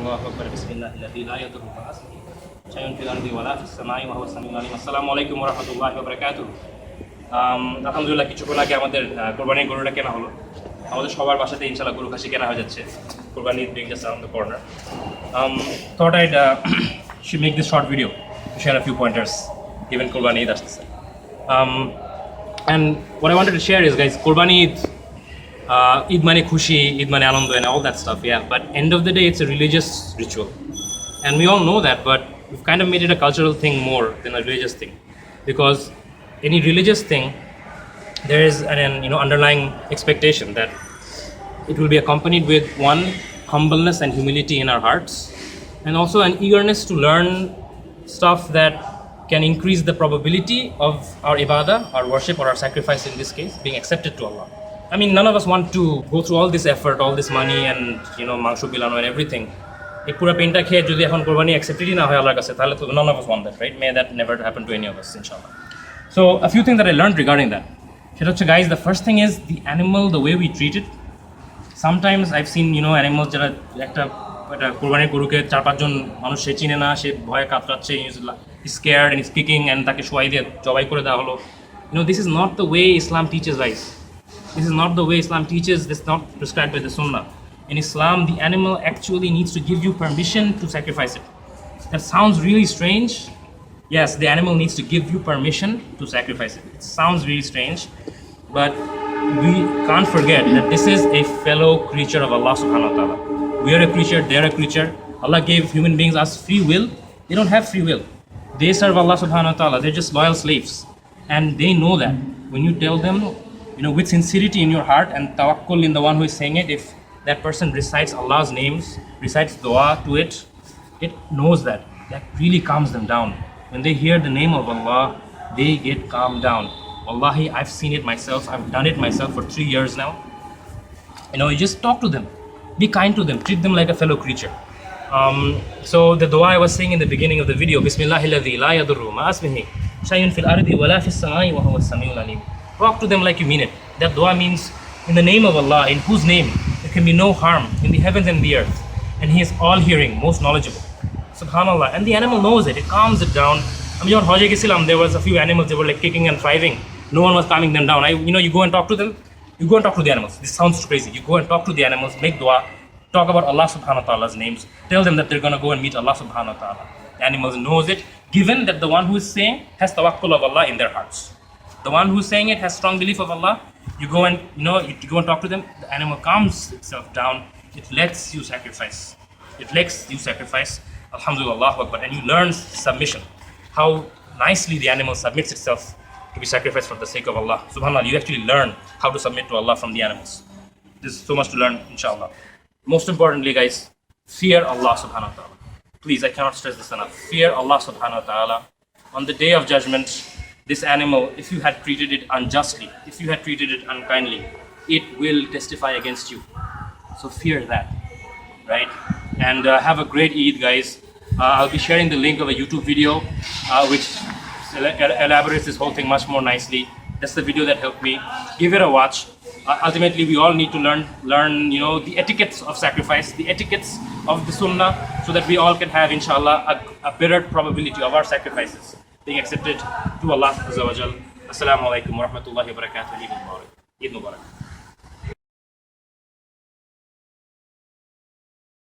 Allahu Akbar, bismillahilladzi la yadurru ma'a ismihi shay'un fil ardi wa la fis samai wa huwa as-sami'ul alim. Assalamu alaikum wa rahmatullahi wa barakatuh. Alhamdulillah, কিছুক্ষণ আগে আমাদের কুরবানির গরুটা কেনা হলো। আমাদের সবার বাসাতে ইনশাআল্লাহ গরু খাসি কেনা হয়ে যাচ্ছে। কুরবানি being just around the corner. Thought I'd should make this short video to share a few pointers given Qurbani Eid আসছে। And what I wanted to share is, guys, Qurbani Eid মানে খুশি, ঈদ মানে আনন্দ and all that stuff, yeah, but end of the day it's a religious ritual, and we all know that, but we've kind of made it a cultural thing more than a religious thing, because any religious thing there is an underlying expectation that it will be accompanied with one, humbleness and humility in our hearts, and also an eagerness to learn stuff that can increase the probability of our ibadah, our worship, or our sacrifice in this case being accepted to Allah. I mean, none of us want to go through all this effort, all this money, and mangsho bilano and everything. এই পুরো পেনটা খেয়ে যদি এখন কোরবানি অ্যাকসেপ্টেডই না হয় আল্লাহর কাছে, তাহলে তো none of us want that, right? May that never happen to any of us, inshallah. So a few things that I learned regarding that. সেটা হচ্ছে, guys, the first thing is the animal, the way we treat it. Sometimes I've seen animals যারা একটা কোরবানির গরুকে 4-5 জন মানুষ সে চিনে না, সে ভয়ে কাতরাচ্ছে, he's scared and he's kicking, and তাকে শোয়াই দিয়ে জবাই করে দেওয়া হলো. This is not the way Islam teaches, guys. This is not the way Islam teaches. This is not prescribed by the Sunnah. In Islam, the animal actually needs to give you permission to sacrifice it. That sounds really strange. Yes, the animal needs to give you permission to sacrifice it. It sounds really strange, but we can't forget that this is a fellow creature of Allah subhanahu wa ta'ala. We are a creature, they are a creature. Allah gave human beings us free will. They don't have free will. They serve Allah subhanahu wa ta'ala. They're just loyal slaves. And they know that. When you tell them, with sincerity in your heart and tawakkul in the one who is saying it, if that person recites Allah's names, recites dua to it, it knows that really calms them down. When they hear the name of Allah, they get calmed down. Wallahi, I've seen it myself. I've done it myself for 3 years now. You just talk to them, be kind to them, treat them like a fellow creature. So the dua I was saying in the beginning of the video, Bismillahilladzi la yadurru ma'a ismihi shay'un fil ardi wa la fis samai wa huwa as-sami'ul alim. Talk to them like you mean it. That dua means, in the name of Allah, in whose name there can be no harm in the heavens and the earth, and He is all hearing, most knowledgeable. Subhanallah. And the animal knows it. It calms it down. When Hajj Islam, there was a few animals that were like kicking and thriving. No one was calming them down. You go and talk to them. You go and talk to the animals. This sounds crazy. You go and talk to the animals, make dua, talk about Allah subhanahu wa ta'ala's names, tell them that they're going to go and meet Allah subhanahu wa ta'ala. The animals knows it, given that the one who is saying has tawakkul of Allah in their hearts. The one who's saying it has strong belief of Allah. You go and you go and talk to them. The animal calms itself down. It lets you sacrifice. Alhamdulillah, Akbar. And you learn submission. How nicely the animal submits itself to be sacrificed for the sake of Allah. Subhanallah, you actually learn how to submit to Allah from the animals. There's so much to learn, inshallah. Most importantly, guys, fear Allah subhanahu wa ta'ala. Please, I cannot stress this enough. Fear Allah subhanahu wa ta'ala. On the day of judgment, this animal, if you had treated it unjustly, if you had treated it unkindly, it will testify against you. So fear that, right? And have a great Eid, guys. I'll be sharing the link of a YouTube video which elaborates this whole thing much more nicely. That's the video that helped me. Give it a watch. Ultimately, we all need to learn the etiquettes of sacrifice, the etiquettes of the Sunnah, so that we all can have, inshallah, a better probability of our sacrifices being accepted to Allah Azza wa Jal. Assalamu alaikum wa rahmatullahi wa barakatuh. Eid Mubarak.